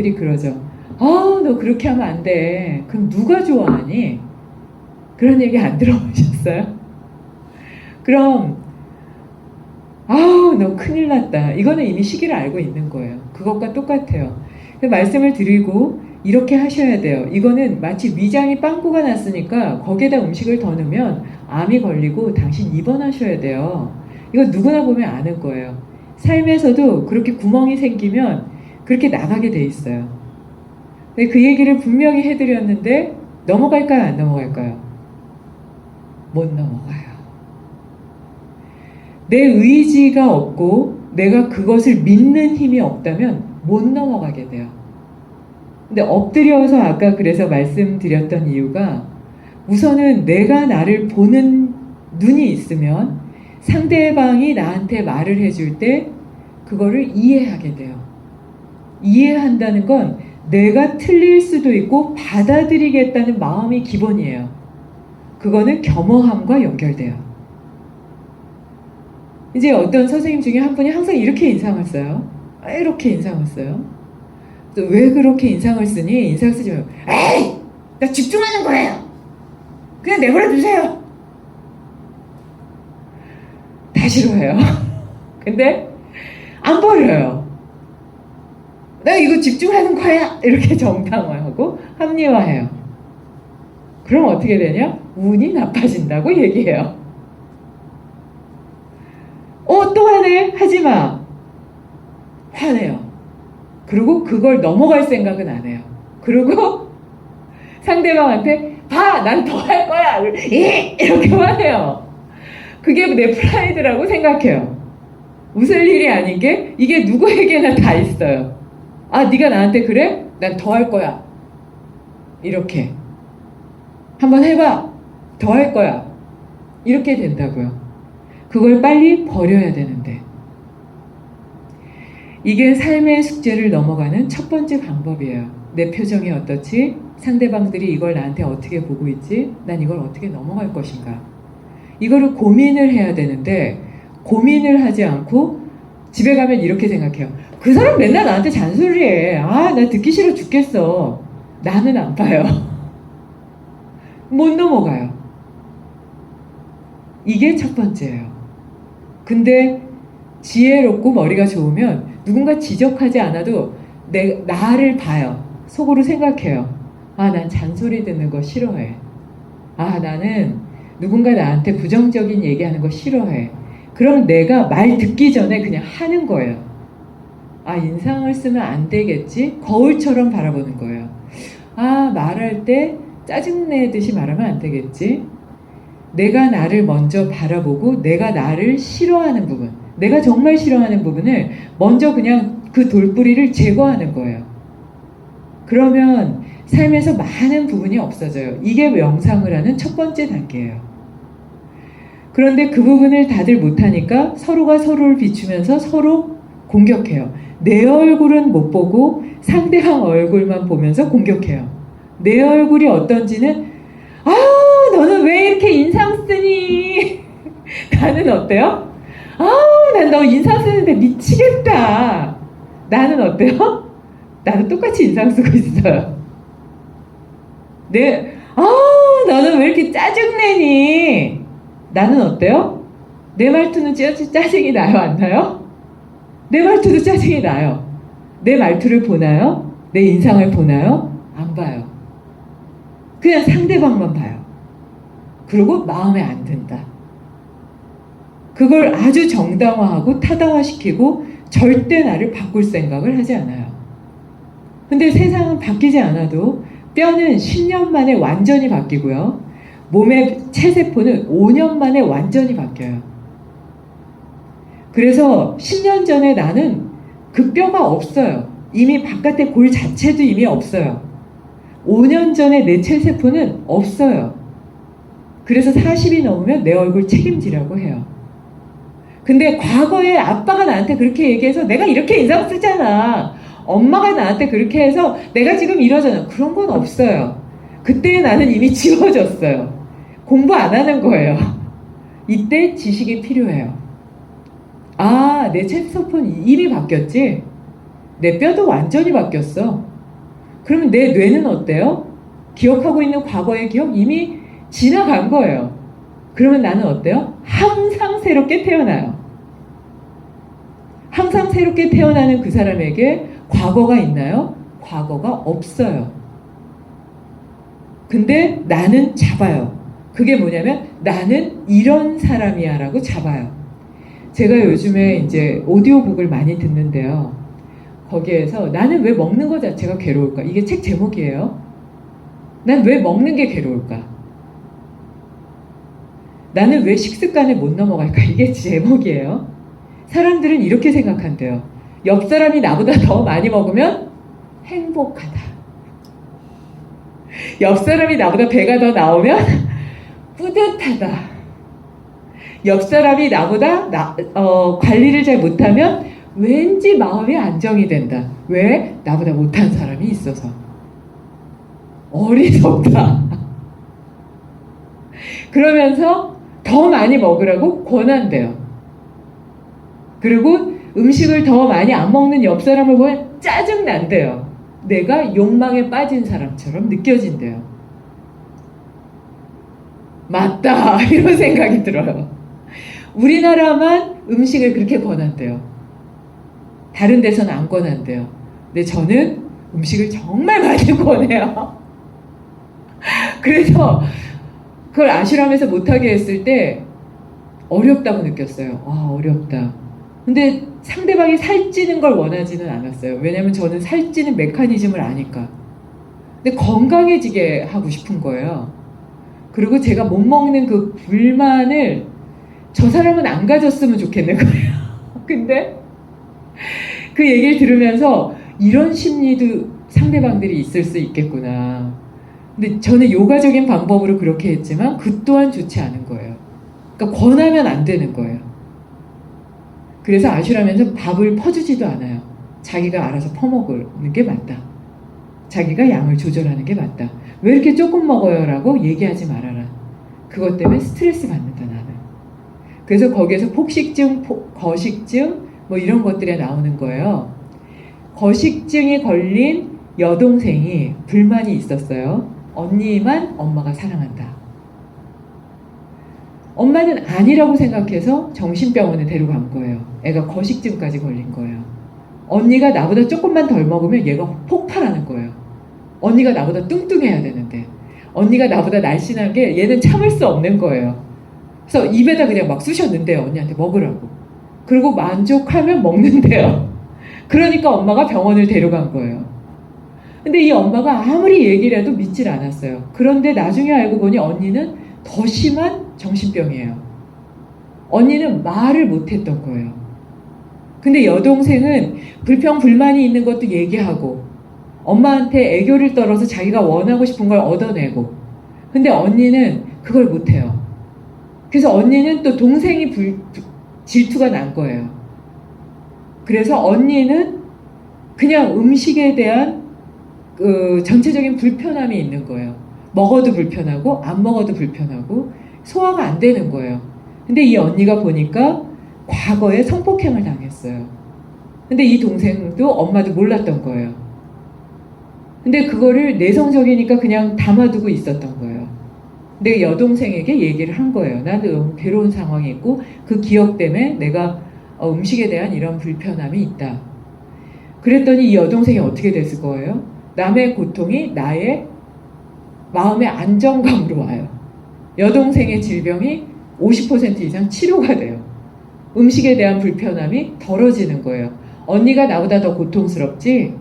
들이 그러죠. 너 그렇게 하면 안 돼. 그럼 누가 좋아하니? 그런 얘기 안 들어보셨어요? 그럼 너 큰일 났다. 이거는 이미 시기를 알고 있는 거예요. 그것과 똑같아요. 말씀을 드리고 이렇게 하셔야 돼요. 이거는 마치 위장이 빵꾸가 났으니까 거기에다 음식을 더 넣으면 암이 걸리고 당신 입원하셔야 돼요. 이거 누구나 보면 아는 거예요. 삶에서도 그렇게 구멍이 생기면 그렇게 나가게 돼 있어요. 근데 그 얘기를 분명히 해드렸는데 넘어갈까요? 안 넘어갈까요? 못 넘어가요. 내 의지가 없고 내가 그것을 믿는 힘이 없다면 못 넘어가게 돼요. 근데 엎드려서 아까 그래서 말씀드렸던 이유가 우선은 내가 나를 보는 눈이 있으면 상대방이 나한테 말을 해줄 때 그거를 이해하게 돼요. 이해한다는 건 내가 틀릴 수도 있고 받아들이겠다는 마음이 기본이에요. 그거는 겸허함과 연결돼요. 이제 어떤 선생님 중에 한 분이 항상 이렇게 인상을 써요. 이렇게 인상을 써요. 왜 그렇게 인상을 쓰니? 인상 쓰지 말고 에이! 나 집중하는 거예요. 그냥 내버려 두세요. 다 싫어해요. 근데 안 버려요. 나 이거 집중하는 거야. 이렇게 정당화하고 합리화해요. 그럼 어떻게 되냐? 운이 나빠진다고 얘기해요. 또 화내? 하지마. 화내요. 그리고 그걸 넘어갈 생각은 안 해요. 그리고 상대방한테 봐! 난 더 할 거야! 이렇게 화내요. 그게 내 프라이드라고 생각해요. 웃을 일이 아닌 게 이게 누구에게나 다 있어요. 네가 나한테 그래? 난 더 할 거야. 이렇게. 한번 해봐. 더 할 거야. 이렇게 된다고요. 그걸 빨리 버려야 되는데. 이게 삶의 숙제를 넘어가는 첫 번째 방법이에요. 내 표정이 어떻지? 상대방들이 이걸 나한테 어떻게 보고 있지? 난 이걸 어떻게 넘어갈 것인가? 이거를 고민을 해야 되는데 고민을 하지 않고 집에 가면 이렇게 생각해요. 그 사람 맨날 나한테 잔소리해. 나 듣기 싫어 죽겠어. 나는 안 봐요. 못 넘어가요. 이게 첫 번째예요. 근데 지혜롭고 머리가 좋으면 누군가 지적하지 않아도 나를 봐요. 속으로 생각해요. 난 잔소리 듣는 거 싫어해. 나는 누군가 나한테 부정적인 얘기하는 거 싫어해. 그럼 내가 말 듣기 전에 그냥 하는 거예요. 인상을 쓰면 안 되겠지? 거울처럼 바라보는 거예요. 말할 때 짜증내듯이 말하면 안 되겠지? 내가 나를 먼저 바라보고 내가 나를 싫어하는 부분, 내가 정말 싫어하는 부분을 먼저 그냥 그 돌뿌리를 제거하는 거예요. 그러면 삶에서 많은 부분이 없어져요. 이게 명상을 하는 첫 번째 단계예요. 그런데 그 부분을 다들 못하니까 서로가 서로를 비추면서 서로 공격해요. 내 얼굴은 못 보고 상대방 얼굴만 보면서 공격해요. 내 얼굴이 어떤지는 너는 왜 이렇게 인상 쓰니? 나는 어때요? 난 너 인상 쓰는데 미치겠다. 나는 어때요? 나도 똑같이 인상 쓰고 있어요. 너는 왜 이렇게 짜증내니? 나는 어때요? 내 말투는 짜증이 나요? 안 나요? 내 말투도 짜증이 나요. 내 말투를 보나요? 내 인상을 보나요? 안 봐요. 그냥 상대방만 봐요. 그리고 마음에 안 든다. 그걸 아주 정당화하고 타당화시키고 절대 나를 바꿀 생각을 하지 않아요. 근데 세상은 바뀌지 않아도 뼈는 10년 만에 완전히 바뀌고요. 몸의 체세포는 5년 만에 완전히 바뀌어요. 그래서 10년 전에 나는 그 뼈가 없어요. 이미 바깥에 골 자체도 이미 없어요. 5년 전에 내 체세포는 없어요. 그래서 40이 넘으면 내 얼굴 책임지라고 해요. 근데 과거에 아빠가 나한테 그렇게 얘기해서 내가 이렇게 인상 쓰잖아. 엄마가 나한테 그렇게 해서 내가 지금 이러잖아. 그런 건 없어요. 그때 나는 이미 지워졌어요. 공부 안 하는 거예요. 이때 지식이 필요해요. 내 체세포는 이미 바뀌었지? 내 뼈도 완전히 바뀌었어. 그러면 내 뇌는 어때요? 기억하고 있는 과거의 기억 이미 지나간 거예요. 그러면 나는 어때요? 항상 새롭게 태어나요. 항상 새롭게 태어나는 그 사람에게 과거가 있나요? 과거가 없어요. 근데 나는 잡아요. 그게 뭐냐면 나는 이런 사람이야 라고 잡아요. 제가 요즘에 이제 오디오북을 많이 듣는데요. 거기에서 나는 왜 먹는 것 자체가 괴로울까? 이게 책 제목이에요. 난 왜 먹는 게 괴로울까? 나는 왜 식습관을 못 넘어갈까? 이게 제목이에요. 사람들은 이렇게 생각한대요. 옆 사람이 나보다 더 많이 먹으면 행복하다. 옆 사람이 나보다 배가 더 나오면 뿌듯하다. 옆 사람이 나보다 관리를 잘 못하면 왠지 마음이 안정이 된다. 왜? 나보다 못한 사람이 있어서. 어리석다. 그러면서 더 많이 먹으라고 권한대요. 그리고 음식을 더 많이 안 먹는 옆 사람을 보면 짜증난대요. 내가 욕망에 빠진 사람처럼 느껴진대요. 맞다 이런 생각이 들어요. 우리나라만 음식을 그렇게 권한대요. 다른 데서는 안 권한대요. 근데 저는 음식을 정말 많이 권해요. 그래서 그걸 아슈람에서 못하게 했을 때 어렵다고 느꼈어요. 아, 어렵다. 근데 상대방이 살찌는 걸 원하지는 않았어요. 왜냐면 저는 살찌는 메커니즘을 아니까. 근데 건강해지게 하고 싶은 거예요. 그리고 제가 못 먹는 그 불만을 저 사람은 안 가졌으면 좋겠는 거예요. 근데 그 얘기를 들으면서 이런 심리도 상대방들이 있을 수 있겠구나. 근데 저는 요가적인 방법으로 그렇게 했지만 그 또한 좋지 않은 거예요. 그러니까 권하면 안 되는 거예요. 그래서 아슈라면서 밥을 퍼주지도 않아요. 자기가 알아서 퍼먹는 게 맞다. 자기가 양을 조절하는 게 맞다. 왜 이렇게 조금 먹어요? 라고 얘기하지 말아라. 그것 때문에 스트레스 받는다 나는. 그래서 거기에서 폭식증, 거식증 뭐 이런 것들이 나오는 거예요. 거식증이 걸린 여동생이 불만이 있었어요. 언니만 엄마가 사랑한다. 엄마는 아니라고 생각해서 정신병원에 데려간 거예요. 애가 거식증까지 걸린 거예요. 언니가 나보다 조금만 덜 먹으면 얘가 폭발하는 거예요. 언니가 나보다 뚱뚱해야 되는데 언니가 나보다 날씬하게 얘는 참을 수 없는 거예요. 그래서 입에다 그냥 막 쑤셨는데요. 언니한테 먹으라고. 그리고 만족하면 먹는데요. 그러니까 엄마가 병원을 데려간 거예요. 근데 이 엄마가 아무리 얘기를 해도 믿질 않았어요. 그런데 나중에 알고 보니 언니는 더 심한 정신병이에요. 언니는 말을 못했던 거예요. 근데 여동생은 불평불만이 있는 것도 얘기하고 엄마한테 애교를 떨어서 자기가 원하고 싶은 걸 얻어내고 근데 언니는 그걸 못해요. 그래서 언니는 또 동생이 질투가 난 거예요. 그래서 언니는 그냥 음식에 대한 그 전체적인 불편함이 있는 거예요. 먹어도 불편하고 안 먹어도 불편하고 소화가 안 되는 거예요. 근데 이 언니가 보니까 과거에 성폭행을 당했어요. 근데 이 동생도 엄마도 몰랐던 거예요. 근데 그거를 내성적이니까 그냥 담아두고 있었던 거예요. 근데 여동생에게 얘기를 한 거예요. 나도 너무 괴로운 상황이 있고 그 기억 때문에 내가 음식에 대한 이런 불편함이 있다. 그랬더니 이 여동생이 어떻게 됐을 거예요? 남의 고통이 나의 마음의 안정감으로 와요. 여동생의 질병이 50% 이상 치료가 돼요. 음식에 대한 불편함이 덜어지는 거예요. 언니가 나보다 더 고통스럽지?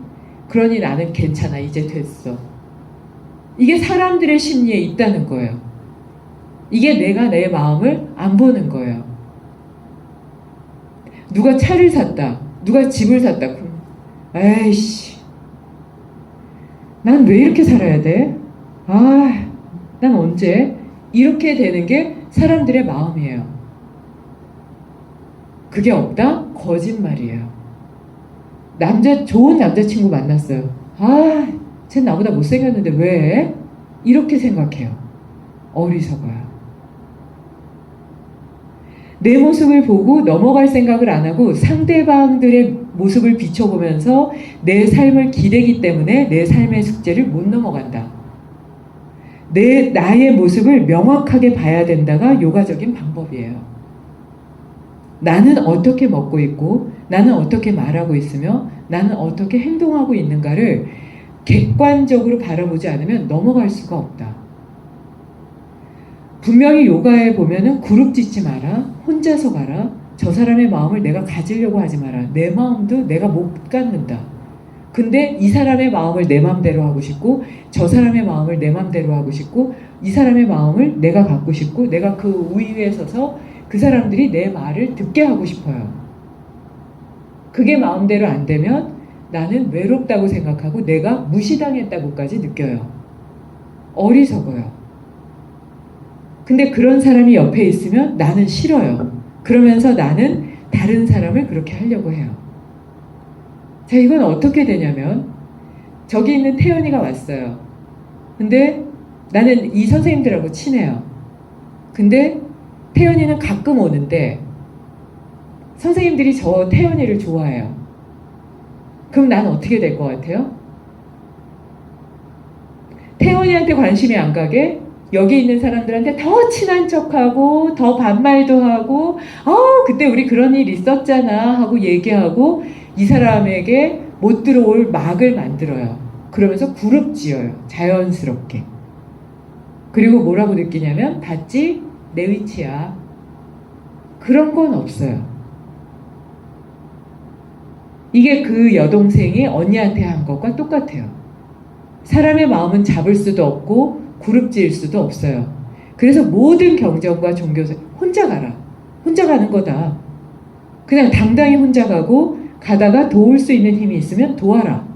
그러니 나는 괜찮아. 이제 됐어. 이게 사람들의 심리에 있다는 거예요. 이게 내가 내 마음을 안 보는 거예요. 누가 차를 샀다. 누가 집을 샀다. 에이씨. 난 왜 이렇게 살아야 돼? 아, 난 언제? 이렇게 되는 게 사람들의 마음이에요. 그게 없다? 거짓말이에요. 좋은 남자친구 만났어요. 아, 쟤 나보다 못생겼는데 왜? 이렇게 생각해요. 어리석어요. 내 모습을 보고 넘어갈 생각을 안 하고 상대방들의 모습을 비춰보면서 내 삶을 기대기 때문에 내 삶의 숙제를 못 넘어간다. 나의 모습을 명확하게 봐야 된다가 요가적인 방법이에요. 나는 어떻게 먹고 있고, 나는 어떻게 말하고 있으며, 나는 어떻게 행동하고 있는가를 객관적으로 바라보지 않으면 넘어갈 수가 없다. 분명히 요가에 보면은 그룹 짓지 마라, 혼자서 가라, 저 사람의 마음을 내가 가지려고 하지 마라, 내 마음도 내가 못 갖는다. 근데 이 사람의 마음을 내 마음대로 하고 싶고, 저 사람의 마음을 내 마음대로 하고 싶고, 이 사람의 마음을 내가 갖고 싶고, 내가 그 우위에 서서 그 사람들이 내 말을 듣게 하고 싶어요. 그게 마음대로 안 되면 나는 외롭다고 생각하고 내가 무시당했다고까지 느껴요. 어리석어요. 근데 그런 사람이 옆에 있으면 나는 싫어요. 그러면서 나는 다른 사람을 그렇게 하려고 해요. 자, 이건 어떻게 되냐면 저기 있는 태연이가 왔어요. 근데 나는 이 선생님들하고 친해요. 근데 태연이는 가끔 오는데 선생님들이 저 태연이를 좋아해요. 그럼 난 어떻게 될 것 같아요? 태연이한테 관심이 안 가게 여기 있는 사람들한테 더 친한 척하고 더 반말도 하고 그때 우리 그런 일 있었잖아 하고 얘기하고 이 사람에게 못 들어올 막을 만들어요. 그러면서 그룹 지어요. 자연스럽게. 그리고 뭐라고 느끼냐면 봤지? 내 위치야. 그런 건 없어요. 이게 그 여동생이 언니한테 한 것과 똑같아요. 사람의 마음은 잡을 수도 없고 그룹 지을 수도 없어요. 그래서 모든 경전과 종교에서 혼자 가라. 혼자 가는 거다. 그냥 당당히 혼자 가고 가다가 도울 수 있는 힘이 있으면 도와라.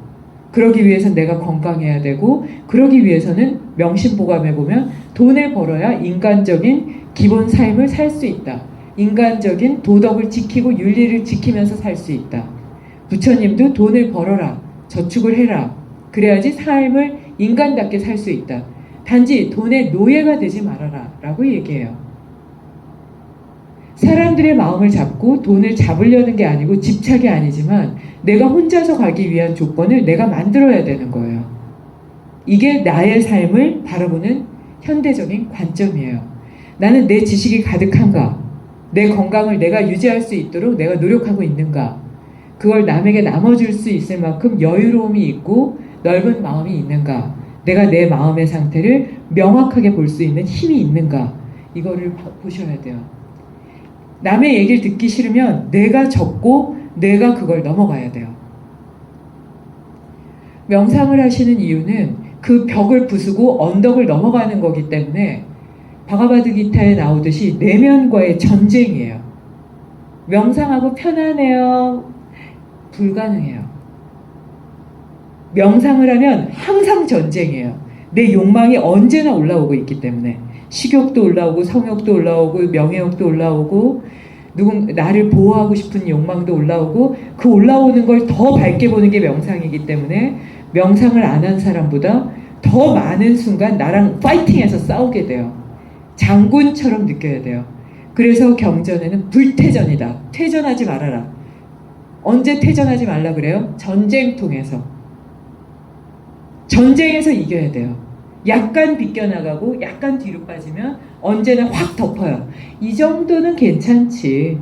그러기 위해서는 내가 건강해야 되고 그러기 위해서는 명심보감해 보면 돈을 벌어야 인간적인 기본 삶을 살 수 있다. 인간적인 도덕을 지키고 윤리를 지키면서 살 수 있다. 부처님도 돈을 벌어라. 저축을 해라. 그래야지 삶을 인간답게 살 수 있다. 단지 돈의 노예가 되지 말아라 라고 얘기해요. 사람들의 마음을 잡고 돈을 잡으려는 게 아니고 집착이 아니지만 내가 혼자서 가기 위한 조건을 내가 만들어야 되는 거예요. 이게 나의 삶을 바라보는 현대적인 관점이에요. 나는 내 지식이 가득한가? 내 건강을 내가 유지할 수 있도록 내가 노력하고 있는가? 그걸 남에게 나눠줄 수 있을 만큼 여유로움이 있고 넓은 마음이 있는가? 내가 내 마음의 상태를 명확하게 볼 수 있는 힘이 있는가? 이거를 보셔야 돼요. 남의 얘기를 듣기 싫으면 내가 적고 내가 그걸 넘어가야 돼요. 명상을 하시는 이유는 그 벽을 부수고 언덕을 넘어가는 거기 때문에 바가바드기타에 나오듯이 내면과의 전쟁이에요. 명상하고 편안해요. 불가능해요. 명상을 하면 항상 전쟁이에요. 내 욕망이 언제나 올라오고 있기 때문에 식욕도 올라오고 성욕도 올라오고 명예욕도 올라오고 나를 보호하고 싶은 욕망도 올라오고 그 올라오는 걸 더 밝게 보는 게 명상이기 때문에 명상을 안 한 사람보다 더 많은 순간 나랑 파이팅해서 싸우게 돼요. 장군처럼 느껴야 돼요. 그래서 경전에는 불퇴전이다. 퇴전하지 말아라. 언제 퇴전하지 말라 그래요? 전쟁통에서. 전쟁에서 이겨야 돼요. 약간 비껴나가고 약간 뒤로 빠지면 언제나 확 덮어요. 이 정도는 괜찮지.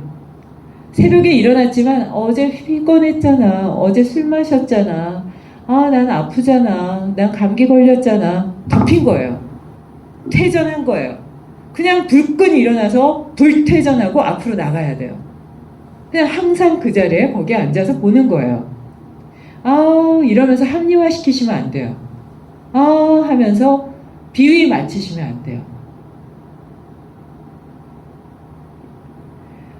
새벽에 일어났지만 어제 피곤했잖아. 어제 술 마셨잖아. 난 아프잖아. 난 감기 걸렸잖아. 덮인 거예요. 퇴전한 거예요. 그냥 불끈 일어나서 불퇴전하고 앞으로 나가야 돼요. 그냥 항상 그 자리에 거기에 앉아서 보는 거예요. 이러면서 합리화시키시면 안 돼요. 하면서 비위 맞추시면 안 돼요.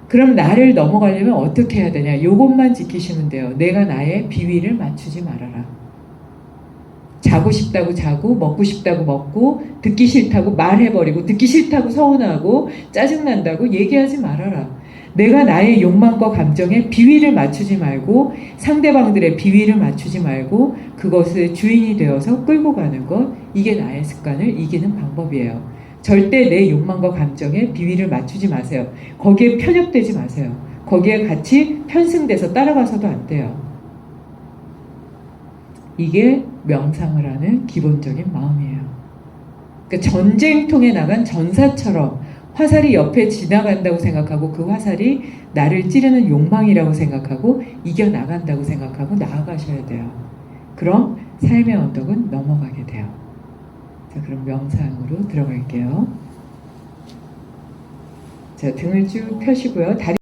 그럼 나를 넘어가려면 어떻게 해야 되냐? 요것만 지키시면 돼요. 내가 나의 비위를 맞추지 말아라. 자고 싶다고 자고, 먹고 싶다고 먹고, 듣기 싫다고 말해버리고, 듣기 싫다고 서운하고, 짜증난다고 얘기하지 말아라. 내가 나의 욕망과 감정에 비위를 맞추지 말고 상대방들의 비위를 맞추지 말고 그것의 주인이 되어서 끌고 가는 것, 이게 나의 습관을 이기는 방법이에요. 절대 내 욕망과 감정에 비위를 맞추지 마세요. 거기에 편협되지 마세요. 거기에 같이 편승돼서 따라가서도 안 돼요. 이게 명상을 하는 기본적인 마음이에요. 그러니까 전쟁통에 나간 전사처럼 화살이 옆에 지나간다고 생각하고 그 화살이 나를 찌르는 욕망이라고 생각하고 이겨나간다고 생각하고 나아가셔야 돼요. 그럼 삶의 언덕은 넘어가게 돼요. 자, 그럼 명상으로 들어갈게요. 자, 등을 쭉 펴시고요. 다리